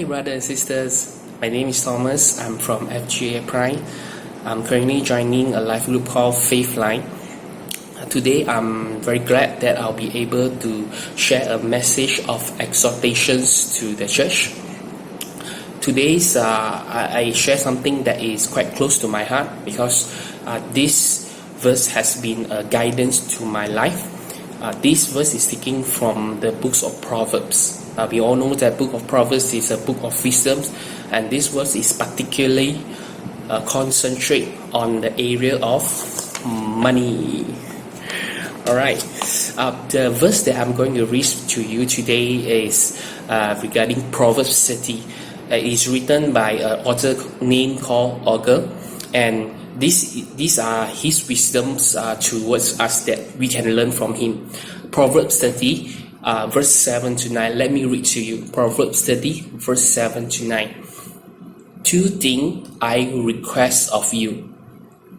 brothers and sisters. My name is Thomas. I'm from FGA Prai. I'm currently joining a life group called Faith Line. Today, I'm very glad that I'll be able to share a message of exhortations to the church. Today's I share something that is quite close to my heart because this verse has been a guidance to my life. This verse is taken from the books of Proverbs. We all know that book of Proverbs is a book of wisdom, and this verse is particularly concentrate on the area of money. Alright, the verse that I'm going to read to you today is regarding Proverbs 30. It is written by an author named called Augur, and these are his wisdoms towards us that we can learn from him. Proverbs 30, verse 7 to 9. Let me read to you. Proverbs 30, verse 7 to 9. 2 things I request of you.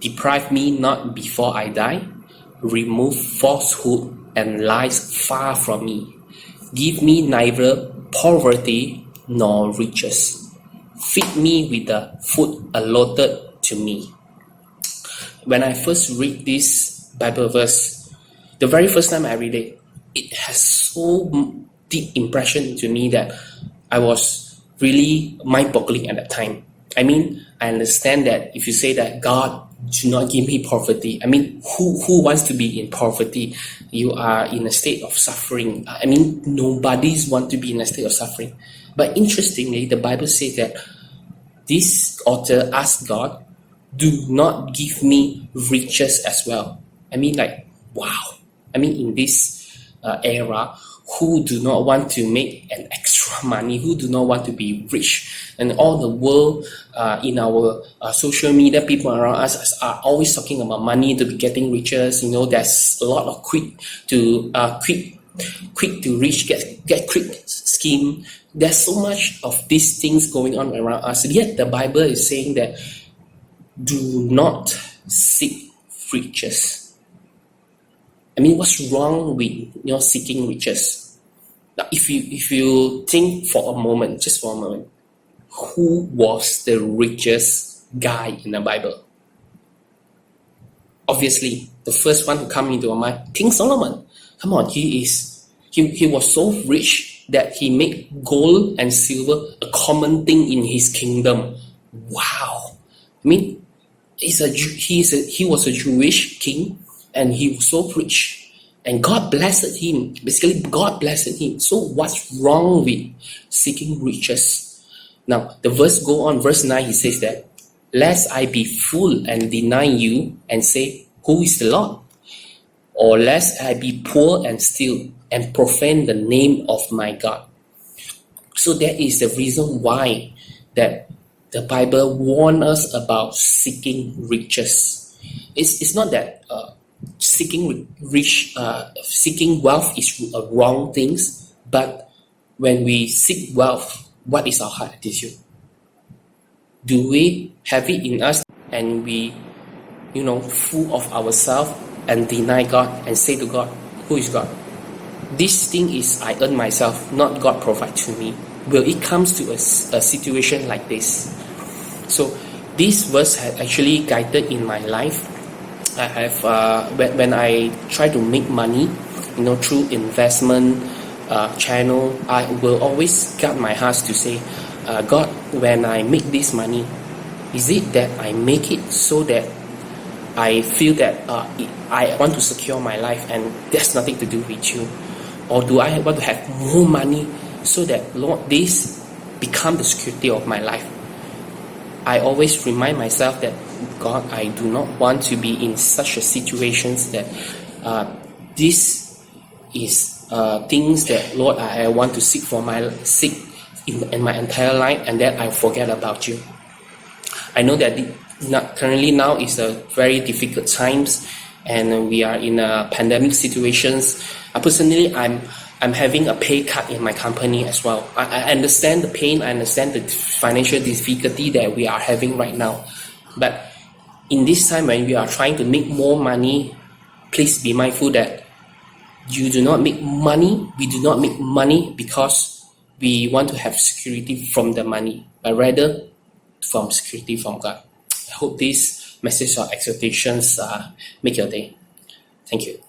Deprive me not before I die. Remove falsehood and lies far from me. Give me neither poverty nor riches. Feed me with the food allotted to me. When I first read this Bible verse, the very first time I read it, it has so deep impression to me that I was really mind-boggling at that time. I mean, I understand that if you say that God do not give me poverty, I mean, who wants to be in poverty? You are in a state of suffering. I mean, nobody's want to be in a state of suffering. But interestingly, the Bible says that this author asked God, do not give me riches as well. I mean, like, wow. I mean, in this era, who do not want to make an extra money, who do not want to be rich? And all the world in our social media, people around us are always talking about money to be getting riches. You know, there's a lot of quick to reach, get quick scheme. There's so much of these things going on around us. Yet the Bible is saying that do not seek riches. I mean, what's wrong with seeking riches? Now, if you think for a moment, just for a moment, who was the richest guy in the Bible? Obviously, the first one to come into our mind, King Solomon. Come on, he was so rich that he made gold and silver a common thing in his kingdom. Wow! I mean, he was a Jewish king, and he was so rich, and God blessed him. Basically, God blessed him. So what's wrong with seeking riches? Now, the verse go on, verse 9, he says that, lest I be full and deny you and say, who is the Lord? Or lest I be poor and steal and profane the name of my God. So that is the reason why that the Bible warns us about seeking riches. It's not that seeking wealth is a wrong thing, but when we seek wealth, what is our heart attitude? Do we have it in us and we, full of ourselves and deny God and say to God, who is God? This thing is I earn myself, not God provide to me. Will it comes to a situation like this? So this verse has actually guided in my life. I have when I try to make money, through investment channel, I will always guard my heart to say, God, when I make this money, is it that I make it so that I feel that I want to secure my life and there's nothing to do with you? Or do I want to have more money so that, Lord, this become the security of my life? I always remind myself that, God, I do not want to be in such a situations that this is things that, Lord, I want to seek in my entire life, and that I forget about you. I know that currently now is a very difficult times, and we are in a pandemic situations. Personally, I'm having a pay cut in my company as well. I understand the pain, I understand the financial difficulty that we are having right now. But in this time when we are trying to make more money, please be mindful that you do not make money. We do not make money because we want to have security from the money, but rather from security from God. I hope this message or exhortations make your day. Thank you.